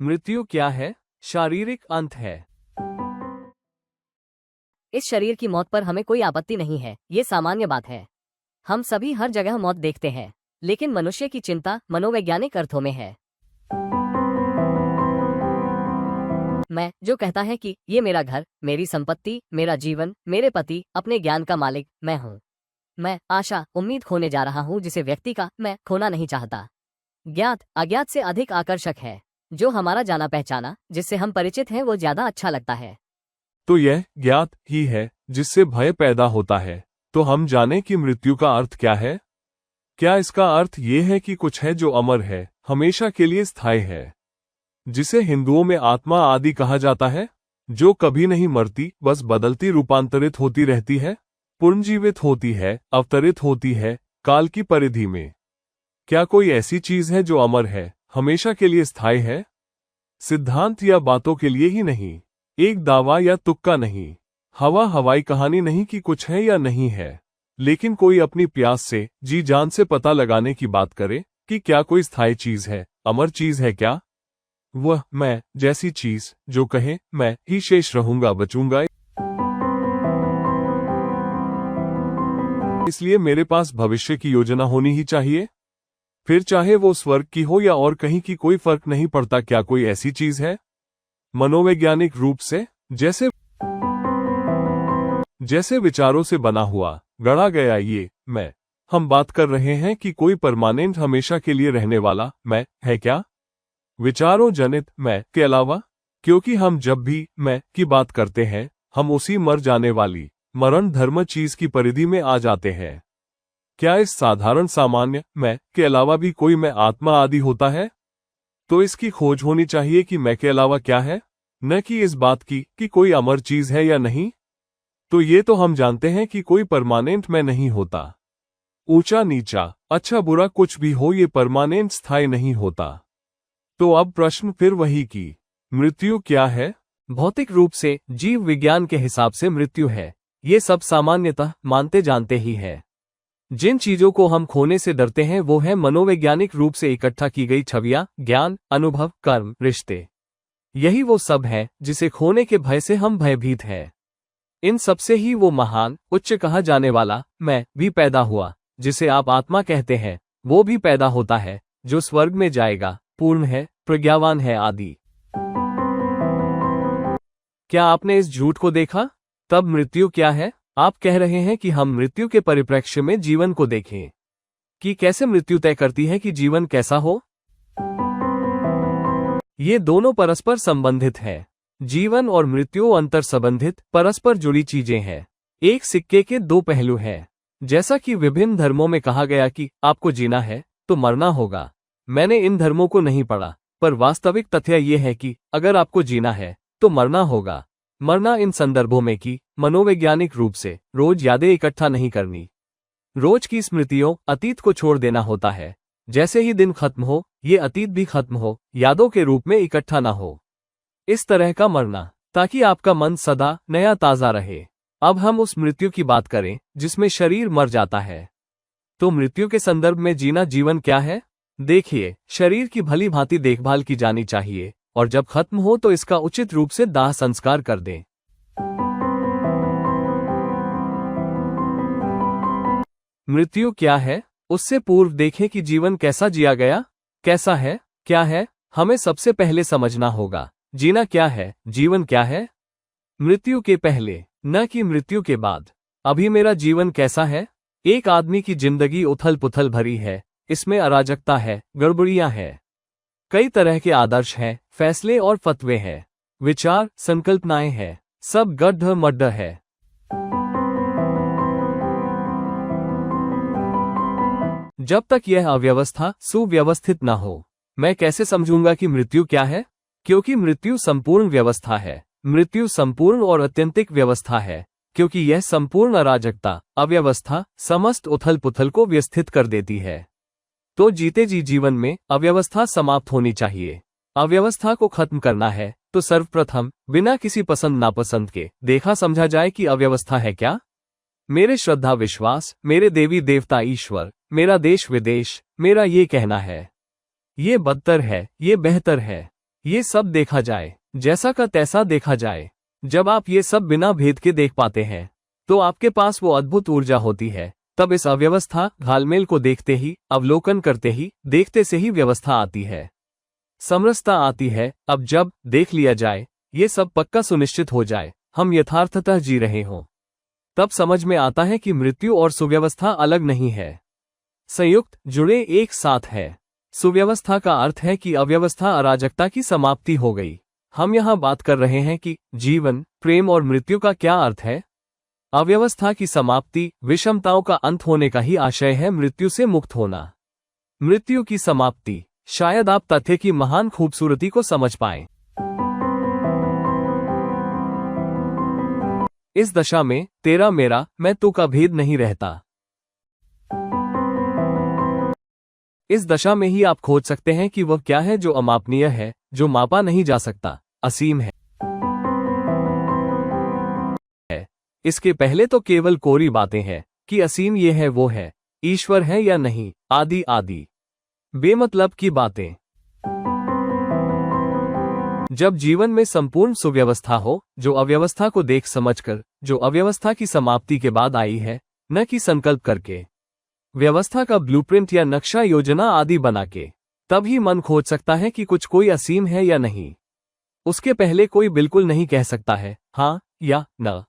मृत्यु क्या है? शारीरिक अंत है। इस शरीर की मौत पर हमें कोई आपत्ति नहीं है, ये सामान्य बात है। हम सभी हर जगह मौत देखते हैं, लेकिन मनुष्य की चिंता मनोवैज्ञानिक अर्थों में है। मैं जो कहता है कि ये मेरा घर, मेरी संपत्ति, मेरा जीवन, मेरे पति, अपने ज्ञान का मालिक मैं हूँ। मैं आशा, उम्मीद खोने जा रहा हूँ जिसे व्यक्ति का मैं खोना नहीं चाहता। ज्ञात अज्ञात से अधिक आकर्षक है। जो हमारा जाना पहचाना, जिससे हम परिचित हैं, वो ज्यादा अच्छा लगता है। तो यह ज्ञात ही है जिससे भय पैदा होता है। तो हम जाने कि मृत्यु का अर्थ क्या है? क्या इसका अर्थ ये है कि कुछ है जो अमर है, हमेशा के लिए स्थायी है, जिसे हिंदुओं में आत्मा आदि कहा जाता है, जो कभी नहीं मरती, बस बदलती रूपांतरित होती रहती है, पुनर्जीवित होती है, अवतरित होती है काल की परिधि में? क्या कोई ऐसी चीज है जो अमर है, हमेशा के लिए स्थायी है? सिद्धांत या बातों के लिए ही नहीं, एक दावा या तुक्का नहीं, हवा हवाई कहानी नहीं कि कुछ है या नहीं है, लेकिन कोई अपनी प्यास से, जी जान से पता लगाने की बात करे कि क्या कोई स्थायी चीज है, अमर चीज है क्या? वह मैं जैसी चीज जो कहे मैं ही शेष रहूंगा, बचूंगा। इसलिए मेरे पास भविष्य की योजना होनी ही चाहिए, फिर चाहे वो स्वर्ग की हो या और कहीं की, कोई फर्क नहीं पड़ता। क्या कोई ऐसी चीज है मनोवैज्ञानिक रूप से जैसे विचारों से बना हुआ, गढ़ा गया ये मैं हम बात कर रहे हैं कि कोई परमानेंट, हमेशा के लिए रहने वाला मैं है क्या, विचारों जनित मैं के अलावा? क्योंकि हम जब भी मैं की बात करते हैं, हम उसी मर जाने वाली मरण धर्म चीज की परिधि में आ जाते हैं। क्या इस साधारण सामान्य मैं के अलावा भी कोई मैं आत्मा आदि होता है? तो इसकी खोज होनी चाहिए कि मैं के अलावा क्या है, न कि इस बात की कि कोई अमर चीज है या नहीं। तो ये तो हम जानते हैं कि कोई परमानेंट मैं नहीं होता। ऊंचा नीचा, अच्छा बुरा कुछ भी हो, ये परमानेंट स्थायी नहीं होता। तो अब प्रश्न फिर वही कि मृत्यु क्या है? भौतिक रूप से जीव विज्ञान के हिसाब से मृत्यु है, ये सब सामान्यतः मानते जानते ही है। जिन चीजों को हम खोने से डरते हैं वो है मनोवैज्ञानिक रूप से इकट्ठा की गई छवियां, ज्ञान, अनुभव, कर्म, रिश्ते। यही वो सब है जिसे खोने के भय से हम भयभीत हैं। इन सबसे ही वो महान, उच्च कहा जाने वाला मैं भी पैदा हुआ, जिसे आप आत्मा कहते हैं, वो भी पैदा होता है, जो स्वर्ग में जाएगा, पूर्ण है, प्रज्ञावान है आदि। क्या आपने इस झूठ को देखा? तब मृत्यु क्या है? आप कह रहे हैं कि हम मृत्यु के परिप्रेक्ष्य में जीवन को देखें, कि कैसे मृत्यु तय करती है कि जीवन कैसा हो। ये दोनों परस्पर संबंधित हैं। जीवन और मृत्यु अंतर संबंधित, परस्पर जुड़ी चीजें हैं, एक सिक्के के दो पहलू हैं। जैसा कि विभिन्न धर्मों में कहा गया कि आपको जीना है तो मरना होगा। मैंने इन धर्मों को नहीं पढ़ा, पर वास्तविक तथ्य ये है कि अगर आपको जीना है तो मरना होगा। मरना इन संदर्भों में कि मनोवैज्ञानिक रूप से रोज यादें इकट्ठा नहीं करनी, रोज की स्मृतियों, अतीत को छोड़ देना होता है। जैसे ही दिन खत्म हो, ये अतीत भी खत्म हो, यादों के रूप में इकट्ठा ना हो। इस तरह का मरना, ताकि आपका मन सदा नया ताजा रहे। अब हम उस मृत्यु की बात करें जिसमें शरीर मर जाता है। तो मृत्यु के संदर्भ में जीना, जीवन क्या है? देखिए, शरीर की भली भांति देखभाल की जानी चाहिए, और जब खत्म हो तो इसका उचित रूप से दाह संस्कार कर दें। मृत्यु क्या है? उससे पूर्व देखें कि जीवन कैसा जिया गया, कैसा है, क्या है। हमें सबसे पहले समझना होगा जीना क्या है, जीवन क्या है। मृत्यु के पहले, न कि मृत्यु के बाद। अभी मेरा जीवन कैसा है? एक आदमी की जिंदगी उथल पुथल भरी है, इसमें अराजकता है, गड़बड़ियां हैं, कई तरह के आदर्श हैं, फैसले और फतवे हैं, विचार, संकल्पनाएं हैं, सब गड्ढ मड्ढ है। जब तक यह अव्यवस्था सुव्यवस्थित न हो, मैं कैसे समझूंगा कि मृत्यु क्या है? क्योंकि मृत्यु संपूर्ण व्यवस्था है। मृत्यु संपूर्ण और अत्यंतिक व्यवस्था है, क्योंकि यह संपूर्ण अराजकता, अव्यवस्था, समस्त उथल पुथल को व्यवस्थित कर देती है। तो जीते जी जीवन में अव्यवस्था समाप्त होनी चाहिए। अव्यवस्था को खत्म करना है तो सर्वप्रथम बिना किसी पसंद नापसंद के देखा समझा जाए कि अव्यवस्था है क्या। मेरे श्रद्धा विश्वास, मेरे देवी देवता ईश्वर, मेरा देश विदेश, मेरा ये कहना है, ये बदतर है, ये बेहतर है। ये सब देखा जाए, जैसा का तैसा देखा जाए। जब आप ये सब बिना भेद के देख पाते हैं तो आपके पास वो अद्भुत ऊर्जा होती है। तब इस अव्यवस्था घालमेल को देखते ही, अवलोकन करते ही, देखते से ही व्यवस्था आती है, समरसता आती है। अब जब देख लिया जाए, ये सब पक्का सुनिश्चित हो जाए, हम यथार्थतः जी रहे हों, तब समझ में आता है कि मृत्यु और सुव्यवस्था अलग नहीं है, संयुक्त जुड़े एक साथ है। सुव्यवस्था का अर्थ है कि अव्यवस्था अराजकता की समाप्ति हो गई। हम यहाँ बात कर रहे हैं कि जीवन, प्रेम और मृत्यु का क्या अर्थ है। अव्यवस्था की समाप्ति, विषमताओं का अंत होने का ही आशय है मृत्यु से मुक्त होना। मृत्यु की समाप्ति, शायद आप तथ्य की महान खूबसूरती को समझ पाएं। इस दशा में तेरा मेरा मैं तू का भेद नहीं रहता। इस दशा में ही आप खोज सकते हैं कि वह क्या है जो अमापनीय है, जो मापा नहीं जा सकता, असीम है। इसके पहले तो केवल कोरी बातें हैं कि असीम ये है वो है, ईश्वर है या नहीं, आदि आदि बेमतलब की बातें। जब जीवन में संपूर्ण सुव्यवस्था हो, जो अव्यवस्था को देख समझकर, जो अव्यवस्था की समाप्ति के बाद आई है, न कि संकल्प करके, व्यवस्था का ब्लूप्रिंट या नक्शा योजना आदि बना के, तब ही मन खोज सकता है कि कुछ कोई असीम है या नहीं। उसके पहले कोई बिल्कुल नहीं कह सकता है हाँ या न।